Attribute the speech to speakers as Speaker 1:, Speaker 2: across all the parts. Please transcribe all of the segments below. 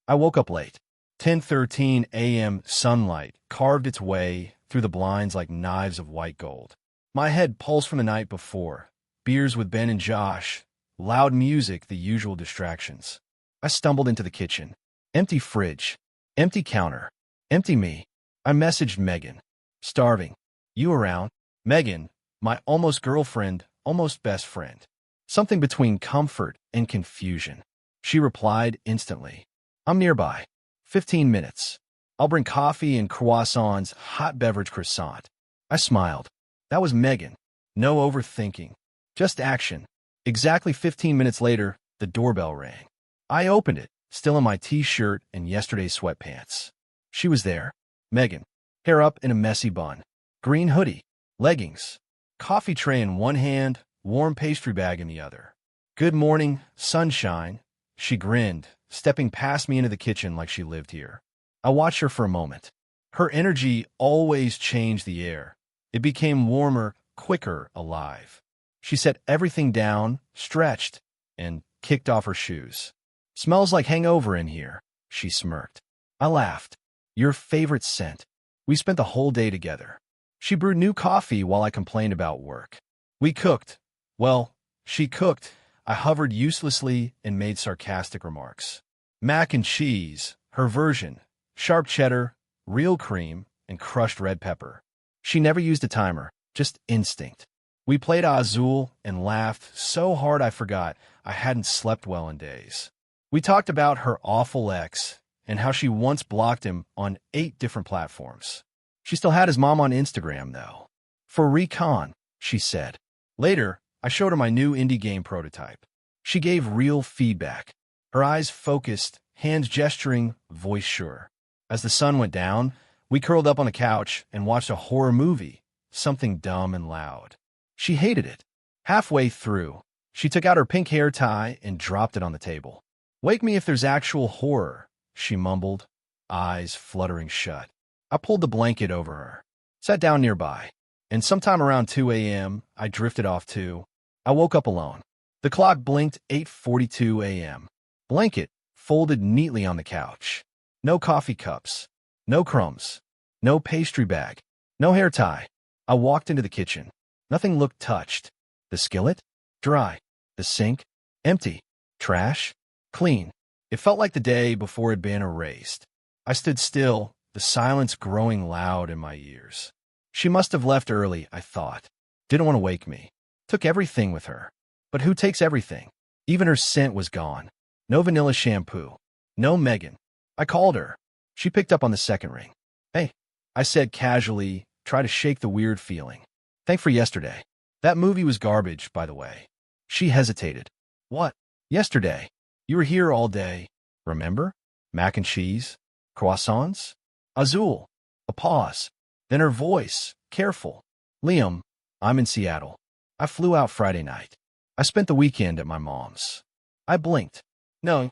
Speaker 1: I woke up late. 10:13 a.m. sunlight carved its way through the blinds like knives of white gold. My head pulsed from the night before. Beers with Ben and Josh. Loud music, the usual distractions. I stumbled into the kitchen. Empty fridge. Empty counter. Empty me. I messaged Megan. Starving. You around? Megan, my almost girlfriend, almost best friend. Something between comfort and confusion. She replied instantly. I'm nearby. 15 minutes. I'll bring coffee and croissants, hot beverage croissant. I smiled. That was Megan. No overthinking. Just action. Exactly 15 minutes later, the doorbell rang. I opened it, still in my t-shirt and yesterday's sweatpants. She was there. Megan. Hair up in a messy bun. Green hoodie. Leggings. Coffee tray in one hand, warm pastry bag in the other. Good morning, sunshine. She grinned, stepping past me into the kitchen like she lived here. I watched her for a moment. Her energy always changed the air. It became warmer, quicker, alive. She set everything down, stretched, and kicked off her shoes. Smells like hangover in here, she smirked. I laughed. Your favorite scent. We spent the whole day together. She brewed new coffee while I complained about work. We cooked. Well, she cooked. I hovered uselessly and made sarcastic remarks. Mac and cheese, her version, sharp cheddar, real cream, and crushed red pepper. She never used a timer, just instinct. We played Azul and laughed so hard I forgot I hadn't slept well in days. We talked about her awful ex and how she once blocked him on 8 different platforms. She still had his mom on Instagram, though. For recon, she said. Later, I showed her my new indie game prototype. She gave real feedback. Her eyes focused, hands gesturing, voice sure. As the sun went down, we curled up on the couch and watched a horror movie, something dumb and loud. She hated it. Halfway through, she took out her pink hair tie and dropped it on the table. Wake me if there's actual horror, she mumbled, eyes fluttering shut. I pulled the blanket over her, sat down nearby, and sometime around 2 a.m., I drifted off too. I woke up alone. The clock blinked 8:42 a.m. Blanket folded neatly on the couch. No coffee cups. No crumbs. No pastry bag. No hair tie. I walked into the kitchen. Nothing looked touched. The skillet? Dry. The sink? Empty. Trash? Clean. It felt like the day before it had been erased. I stood still, the silence growing loud in my ears. She must have left early, I thought. Didn't want to wake me. Took everything with her. But who takes everything? Even her scent was gone. No vanilla shampoo. No Megan. I called her. She picked up on the second ring. Hey, I said casually, try to shake the weird feeling. Thanks for yesterday. That movie was garbage, by the way. She hesitated. What? Yesterday. You were here all day. Remember? Mac and cheese? Croissants? Azul. A pause. Then her voice, careful. Liam, I'm in Seattle. I flew out Friday night. I spent the weekend at my mom's. I blinked. No.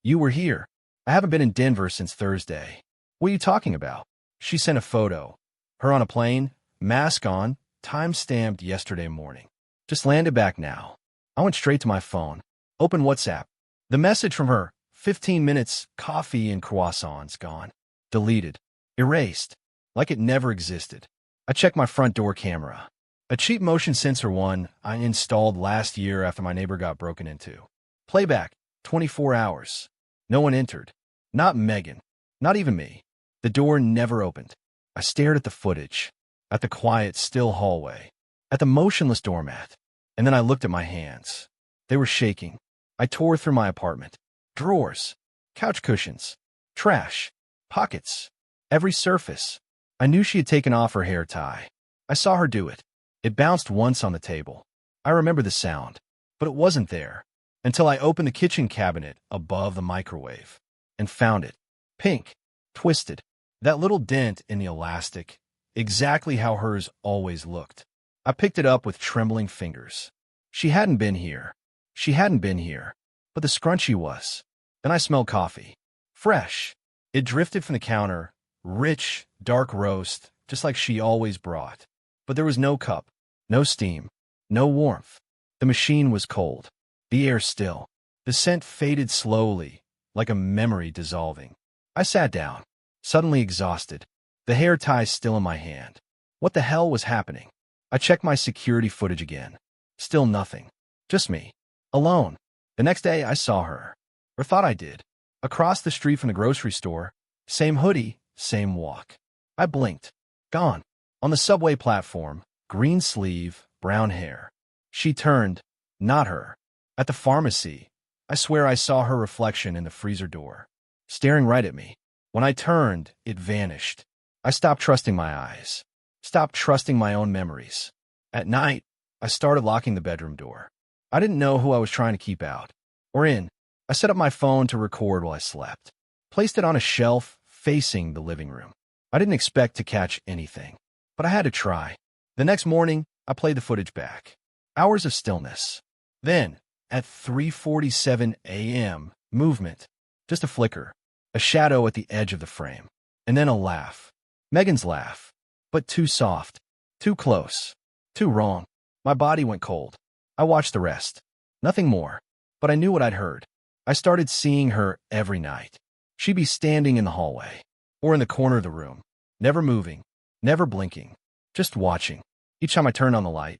Speaker 1: You were here. I haven't been in Denver since Thursday. What are you talking about? She sent a photo. Her on a plane, mask on, time-stamped yesterday morning. Just landed back now. I went straight to my phone. Open WhatsApp. The message from her, 15 minutes, coffee and croissants, gone. Deleted. Erased. Like it never existed. I checked my front door camera. A cheap motion sensor one I installed last year after my neighbor got broken into. Playback, 24 hours. No one entered. Not Megan. Not even me. The door never opened. I stared at the footage. At the quiet, still hallway. At the motionless doormat. And then I looked at my hands. They were shaking. I tore through my apartment. Drawers. Couch cushions. Trash. Pockets. Every surface. I knew she had taken off her hair tie. I saw her do it. It bounced once on the table. I remember the sound. But it wasn't there. Until I opened the kitchen cabinet above the microwave. And found it. Pink. Twisted. That little dent in the elastic. Exactly how hers always looked. I picked it up with trembling fingers. She hadn't been here. She hadn't been here. But the scrunchie was. Then I smelled coffee. Fresh. It drifted from the counter. Rich, dark roast, just like she always brought. But there was no cup. No steam. No warmth. The machine was cold. The air still. The scent faded slowly, like a memory dissolving. I sat down, suddenly exhausted, the hair tie still in my hand. What the hell was happening? I checked my security footage again. Still nothing. Just me. Alone. The next day I saw her. Or thought I did. Across the street from the grocery store. Same hoodie, same walk. I blinked. Gone. On the subway platform, green sleeve, brown hair. She turned. Not her. At the pharmacy, I swear I saw her reflection in the freezer door, staring right at me. When I turned, it vanished. I stopped trusting my eyes. Stopped trusting my own memories. At night, I started locking the bedroom door. I didn't know who I was trying to keep out. Or in. I set up my phone to record while I slept. Placed it on a shelf facing the living room. I didn't expect to catch anything, but I had to try. The next morning, I played the footage back. Hours of stillness. Then, at 3:47 a.m., movement. Just a flicker. A shadow at the edge of the frame. And then a laugh. Megan's laugh. But too soft. Too close. Too wrong. My body went cold. I watched the rest. Nothing more. But I knew what I'd heard. I started seeing her every night. She'd be standing in the hallway. Or in the corner of the room. Never moving. Never blinking. Just watching. Each time I turned on the light.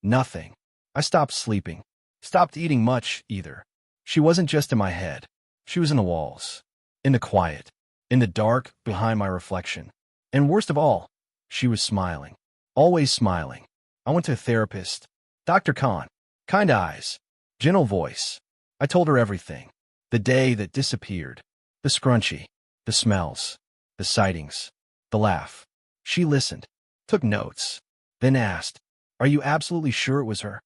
Speaker 1: Nothing. I stopped sleeping. Stopped eating much, either. She wasn't just in my head. She was in the walls. In the quiet. In the dark, behind my reflection. And worst of all, she was smiling. Always smiling. I went to a therapist. Dr. Khan. Kind eyes. Gentle voice. I told her everything. The day that disappeared. The scrunchie. The smells. The sightings. The laugh. She listened. Took notes. Then asked, "Are you absolutely sure it was her?"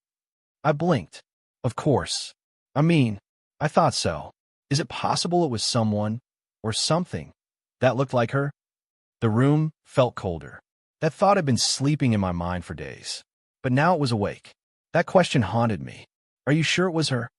Speaker 1: I blinked. Of course. I mean, I thought so. Is it possible it was someone, or something, that looked like her? The room felt colder. That thought had been sleeping in my mind for days. But now it was awake. That question haunted me. Are you sure it was her?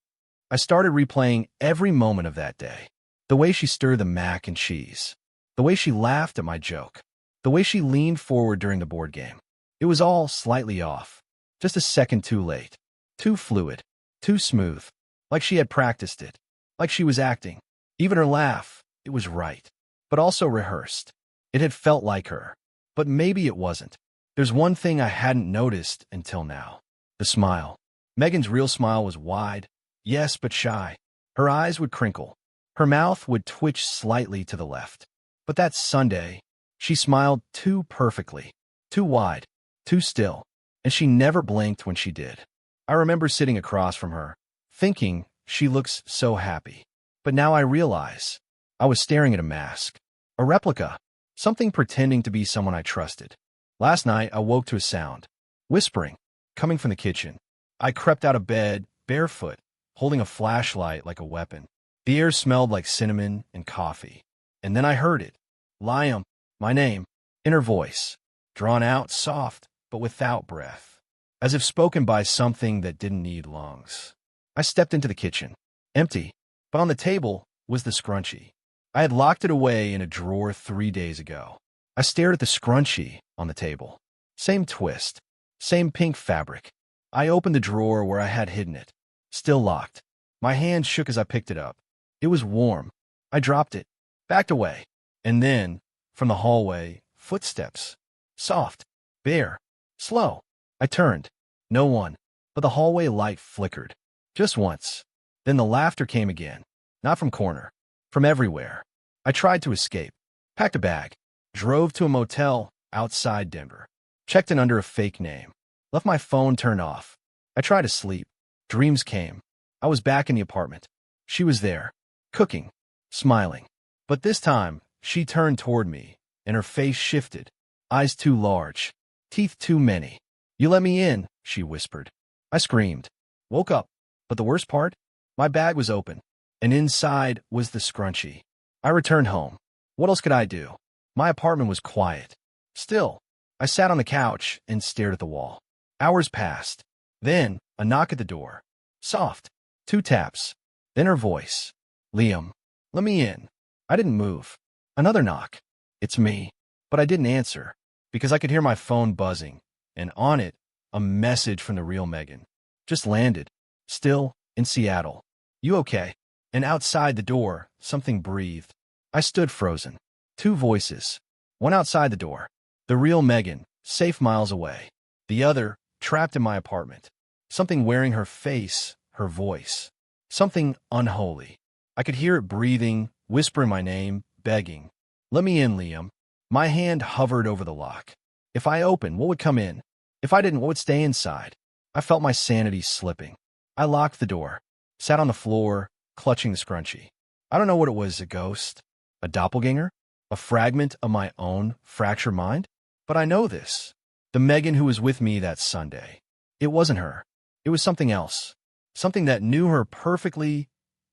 Speaker 1: I started replaying every moment of that day. The way she stirred the mac and cheese. The way she laughed at my joke. The way she leaned forward during the board game. It was all slightly off. Just a second too late. Too fluid. Too smooth. Like she had practiced it. Like she was acting. Even her laugh, it was right. But also rehearsed. It had felt like her. But maybe it wasn't. There's one thing I hadn't noticed until now. The smile. Megan's real smile was wide. Yes, but shy. Her eyes would crinkle. Her mouth would twitch slightly to the left. But that Sunday, she smiled too perfectly. Too wide. Too still. And she never blinked when she did. I remember sitting across from her, thinking she looks so happy. But now I realize I was staring at a mask. A replica. Something pretending to be someone I trusted. Last night, I woke to a sound. Whispering. Coming from the kitchen. I crept out of bed, barefoot, holding a flashlight like a weapon. The air smelled like cinnamon and coffee. And then I heard it. Liam, my name, in her voice. Drawn out, soft, but without breath. As if spoken by something that didn't need lungs. I stepped into the kitchen. Empty. But on the table was the scrunchie. I had locked it away in a drawer 3 days ago. I stared at the scrunchie on the table. Same twist. Same pink fabric. I opened the drawer where I had hidden it. Still locked. My hand shook as I picked it up. It was warm. I dropped it. Backed away. And then, from the hallway, footsteps. Soft. Bare. Slow. I turned. No one. But the hallway light flickered. Just once. Then the laughter came again. Not from corner. From everywhere. I tried to escape. Packed a bag. Drove to a motel outside Denver. Checked in under a fake name. Left my phone turned off. I tried to sleep. Dreams came. I was back in the apartment. She was there. Cooking. Smiling. But this time, she turned toward me, and her face shifted. Eyes too large. Teeth too many. "You let me in," she whispered. I screamed. Woke up. But the worst part? My bag was open. And inside was the scrunchie. I returned home. What else could I do? My apartment was quiet. Still, I sat on the couch and stared at the wall. Hours passed. Then, a knock at the door. Soft. 2 taps. Then her voice. "Liam, let me in." I didn't move. Another knock. "It's me." But I didn't answer, because I could hear my phone buzzing, and on it, a message from the real Megan. Just landed. Still, in Seattle. "You okay?" And outside the door, something breathed. I stood frozen. Two voices. One outside the door. The real Megan, safe miles away. The other, trapped in my apartment. Something wearing her face, her voice. Something unholy. I could hear it breathing, whispering my name, begging. Let me in, Liam. My hand hovered over the lock. If I opened, what would come in? If I didn't, what would stay inside? I felt my sanity slipping. I locked the door, sat on the floor, clutching the scrunchie. I don't know what it was, a ghost, a doppelganger, a fragment of my own fractured mind. But I know this. The Megan who was with me that Sunday. It wasn't her. It was something else. Something that knew her perfectly,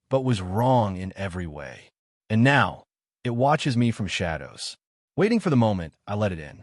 Speaker 1: but was wrong in every way. And now, it watches me from shadows. Waiting for the moment, I let it in.